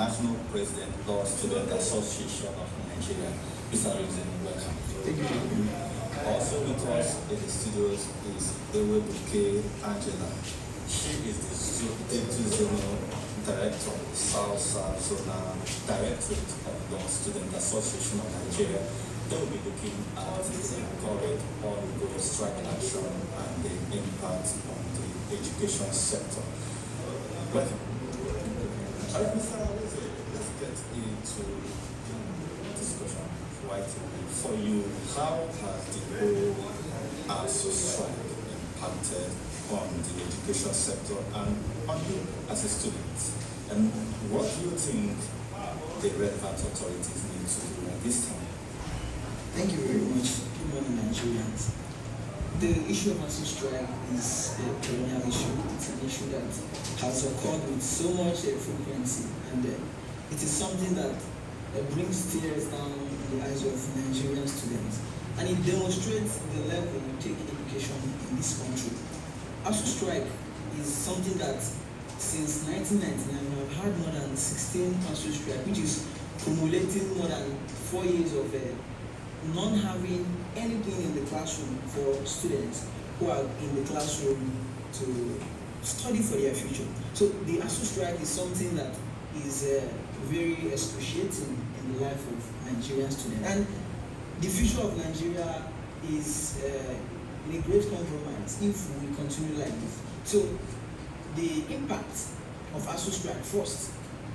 National President of Student Association of Nigeria. Mr. Rizin, welcome. Thank you. Also with us in the studios is Ewebuke Angela. She is the Deputy Zonal Director, South Zonal Directorate of the Student Association of Nigeria. They will be looking at the current ongoing strike action and the impact on the education sector. Welcome. All right, Mr. Alese, let's get into the discussion right away. For you, how has the whole Asuu strike impacted on the education sector and on you as a student? And what do you think the relevant authorities need to do at this time? Thank you very much. Good morning, Nigerians. The issue of Asuu strike is a perennial issue. It's an issue that has occurred with so much frequency, and it is something that brings tears down the eyes of Nigerian students, and it demonstrates the level we take education in this country. Asuu strike is something that since 1999 we've had more than 16 Asuu strike, which is cumulating more than 4 years of not having anything in the classroom for students who are in the classroom to study for their future. So the Asuu strike is something that is very excruciating in the life of Nigerian students. And the future of Nigeria is in a great compromise if we continue like this. So the impact of Asuu strike first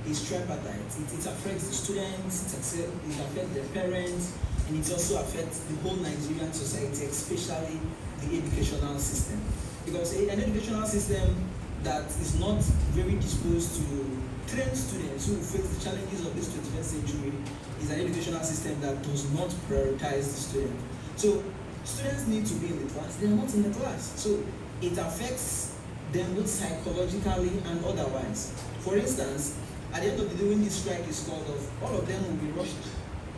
is tripartite. It affects the students, it affects their parents, and it also affects the whole Nigerian society, especially the educational system. Because an educational system that is not very disposed to train students who face the challenges of this 21st century is an educational system that does not prioritize the student. So students need to be in the class, they are not in the class. So it affects them both psychologically and otherwise. For instance, at the end of the day, when this strike is called off, all of them will be rushed.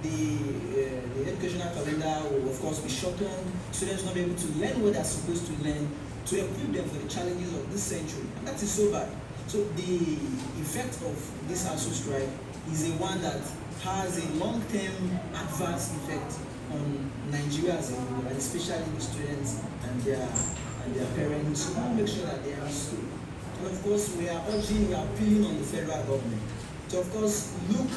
The educational calendar will, of course, be shortened. Students will not be able to learn what they're supposed to learn to equip them for the challenges of this century. And that is so bad. So the effect of this Asuu strike is a one that has a long-term adverse effect on Nigeria as a whole, and especially the students and their parents who want to make sure that they are in school. And of course, we are appealing on the federal government to, of course, look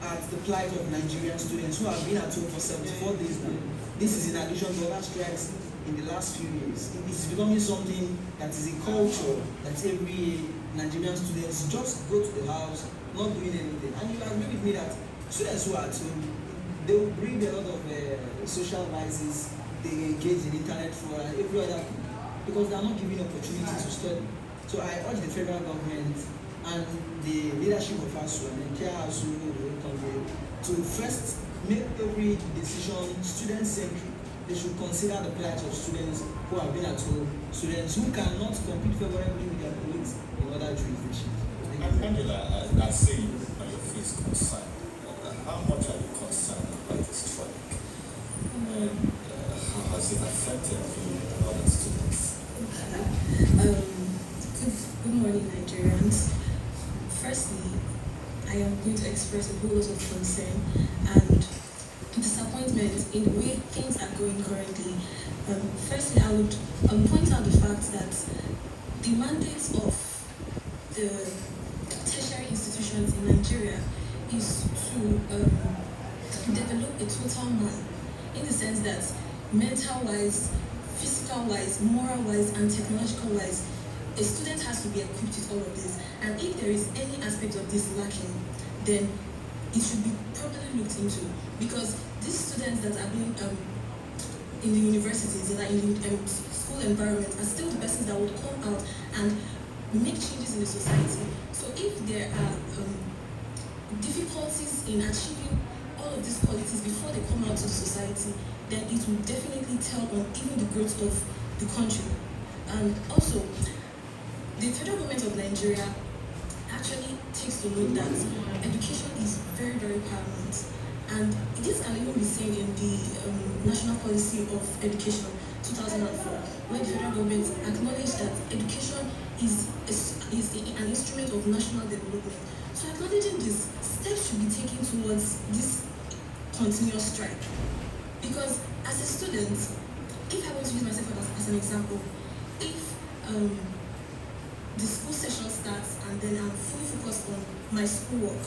at the plight of Nigerian students who have been at home for 74 days now. This is in addition to other strikes in the last few years. It is becoming something that is a culture that every Nigerian students just go to the house, not doing anything. And you agree with me that students who are at home, they will bring a lot of social vices, they engage in internet fraud and every other thing, because they are not given opportunity to study. So I urge the federal government and the leadership of Asuu and the entire Asuu to first make every decision student-centric. They should consider the plight of students who have been at home, students who cannot compete favorably with their colleagues in other jurisdictions. Angela, I see on your face concern. How much are you concerned about this strike? And how has it affected you and other students? Good morning, Nigerians. Firstly, I am going to express a whole lot of concern and disappointment in the way things are going currently. Firstly, I would point out the fact that the mandate of the tertiary institutions in Nigeria is to develop a total man, in the sense that mental-wise, physical-wise, moral-wise, and technological-wise, a student has to be equipped with all of this. And if there is any aspect of this lacking, then it should be properly looked into, because these students that are being in the universities, that are in the school environment, are still the persons that would come out and make changes in the society. So if there are difficulties in achieving all of these qualities before they come out to the society, then it will definitely tell on even the growth of the country. And also, the federal government of Nigeria actually takes to note that education is very, very paramount. And this can even be seen in the National Policy of Education 2004, where the federal government acknowledged that education is an instrument of national development. So acknowledging this, steps should be taken towards this continuous strike. Because as a student, if I want to use myself as an example, if the school session starts and then I'm fully focused on my schoolwork,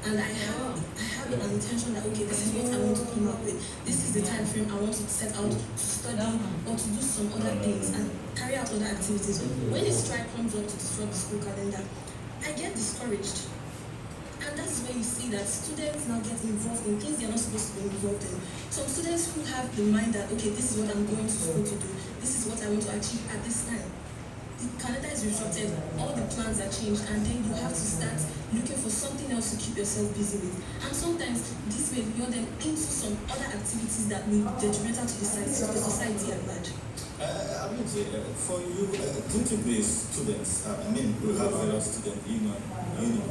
and I have an intention that, okay, this is what I want to come up with, this is the time frame I want to set out to study or to do some other things and carry out other activities. When a strike comes up to disrupt the school calendar, I get discouraged. And that's where you see that students now get involved in things they're not supposed to be involved in. Some students who have the mind that, okay, this is what I'm going to school to do, this is what I want to achieve at this time. The calendar is disrupted, all the plans are changed, and then you have to start looking for something else to keep yourself busy with. And sometimes this may lure them into some other activities that will be detrimental to the society at large. I would say, for you, don't you be students? We have various student unions in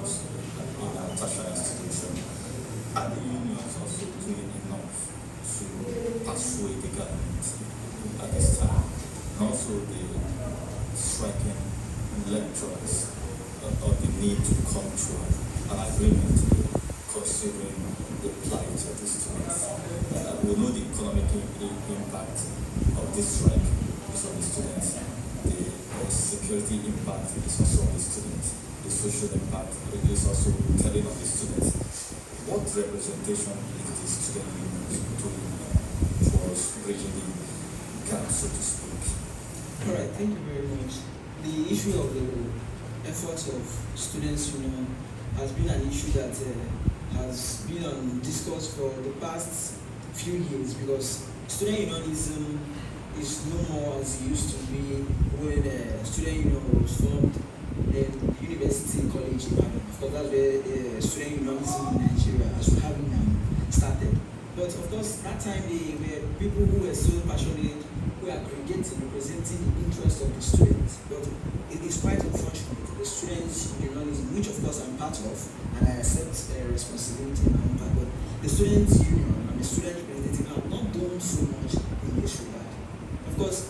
our tertiary institution. Are the unions also doing enough to persuade the government at this time? And also the striking lecturers of the need to come to an agreement considering the plight of the students. We know the economic impact of this strike is on the students. The security impact is also on the students. The social impact is also telling on the students. What representation is the student union doing towards bridging the gap, so to speak? All right, thank you very much. The issue of the efforts of students' union has been an issue that has been on discourse for the past few years, because student unionism is no more as it used to be when student union was formed in University College in Ibadan. Of course, that's where student unionism in Nigeria, as we have it now, started. But of course, that time they were people who were so passionate, who are aggregating, representing the interests of the students. But it is quite unfortunate. The students' unionism, which of course I'm part of, and I accept responsibility in my own part, but the students' union and the student representative have not done so much in this regard. Of course,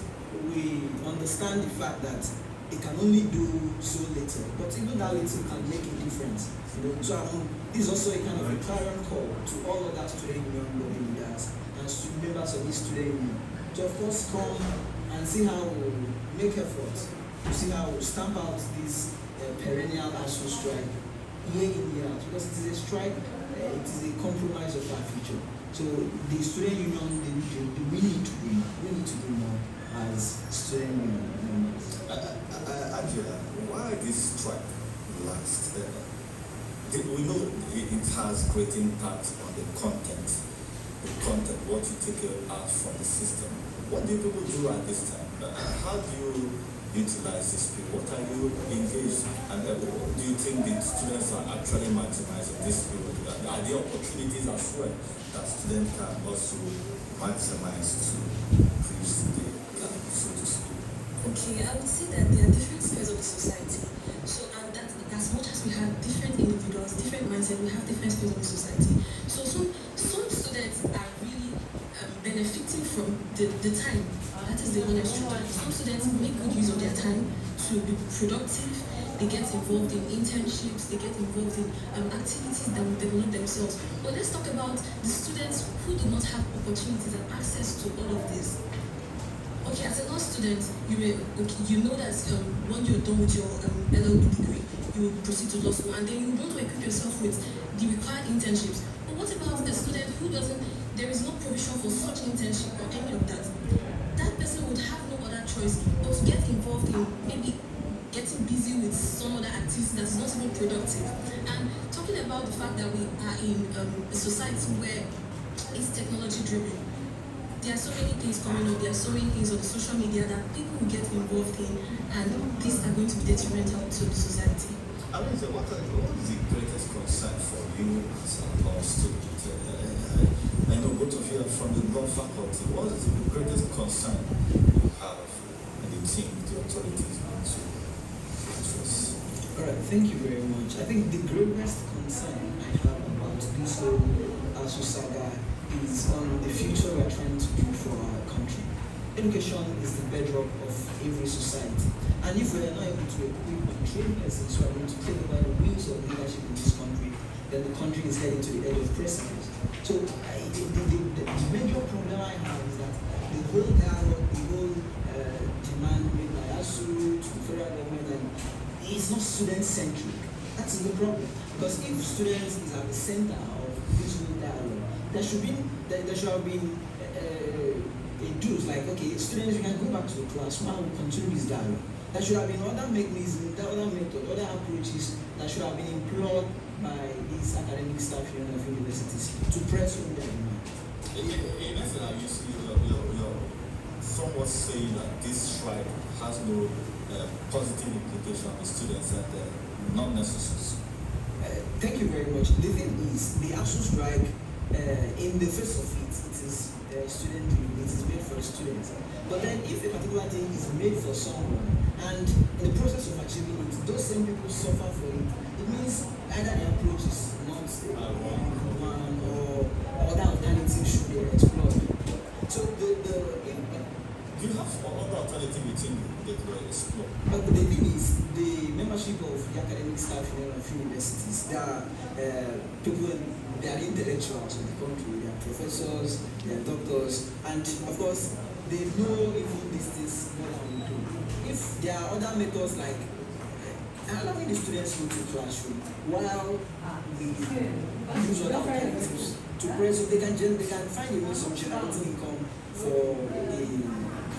we understand the fact that it can only do so little, but even that little can make a difference. So this is also a kind of a clarion call to all other student union lobby leaders and members of this student union to, of course, come and see how we make efforts to see how we stamp out this perennial Asuu strike year in, year out, because it is a strike, it is a compromise of our future. So the student union, we need to do more as student union members. Angela, why this strike last? We know it has great impact on the content, what you take out from the system. What do people do at this time? How do you utilize this period? What are you engaged? And do you think the students are actually maximizing this period? Are there opportunities as well that students can also maximize to increase the gap, so to speak? Okay, I would say that there are different spheres of the society. So, and that as much as we have different individuals, different mindsets, we have different spheres of the society. So some students are really benefiting from the time. That is the honest truth. Some students make good use of their time to be productive. They get involved in internships, they get involved in activities that will develop themselves. But let's talk about the students who do not have opportunities and access to all of this. Okay, as a law student, you know that when you're done with your LLB degree, you will proceed to law school, and then you want to equip yourself with the required internships. But what about a student who there is no provision for such internship or any of that? That person would have no other choice but to get involved in maybe getting busy with some other activities that's not even productive. And talking about the fact that we are in a society where it's technology driven, there are so many things coming up, there are so many things on social media that people will get involved in, and these are going to be detrimental to the society. I mean, what is the greatest concern for you as a law student? I know both of you are from the law faculty. What is the greatest concern you have in the team, the authorities want to address? All right, thank you very much. I think the greatest concern I have about this whole Asuu saga is on the future we're trying to do for our country. education is the bedrock of every society. And if we are not able to equip and train persons who are going to take over the wheels of leadership in this country, then the country is heading to the edge of precipice. So the major problem I have is that the whole dialogue, the whole demand made by Asuu to the federal government, and it's not student-centric. That is the problem. Because if students is at the center of this whole dialogue, there should have been a dues like, okay, students, you can go back to the class, now we continue this dialogue. There should have been other mechanisms, other methods, other approaches that should have been employed by these academic staff union of universities to press on their demand. In essence, you're somewhat saying that this strike has no positive implication on the students and not necessary. Thank you very much. The thing is, the Asuu strike, in the face of it, it is student driven, it is made for the students. But then if a particular thing is made for someone, and in the process of achieving it, those same people suffer for it, it means either the approach is not one or other alternatives should be explored. So do you have other alternative within that were explored? But the thing is, the membership of the academic staff union of universities, they are people, they are intellectuals in the country, they are professors, they are doctors, and of course, they know even these things more than we do. If there are other methods like allowing the students go to the classroom while we use other alternatives to press, so they can find a means of generating income for the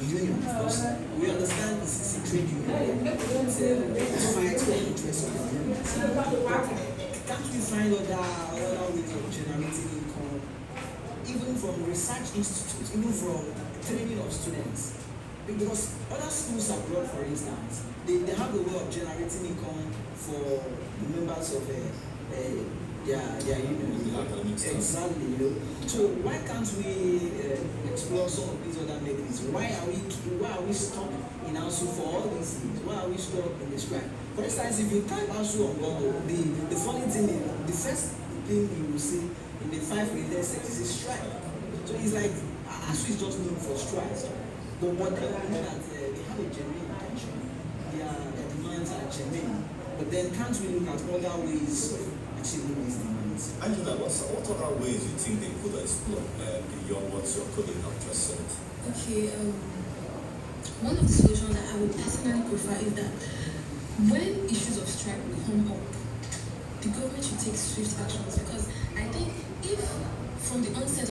union. Of course, we understand this is a trade union. It's fight for the interests of the union. Can't we find other ways of generating income, even from research institutes, even from training of students? Because other schools abroad, for instance, they have a way of generating income for the members of their union. Exactly, you know. So why can't we explore some of these other mechanisms? Why are we stuck in Asuu for all these things? Why are we stuck in the strike? For instance, if you type Asuu on Google, the funny thing is, the first thing you will see in the 5 related sectors is strike. So it's like Asuu is just known for strikes. But what they know that they have a genuine intention. Their demands are genuine. But then can't we look at other ways of achieving these demands? Angela, what other ways you think they could explore beyond what your colleague have just said? Okay, one of the solutions that I would personally prefer is that when issues of strike come up, the government should take swift actions, because I think if from the onset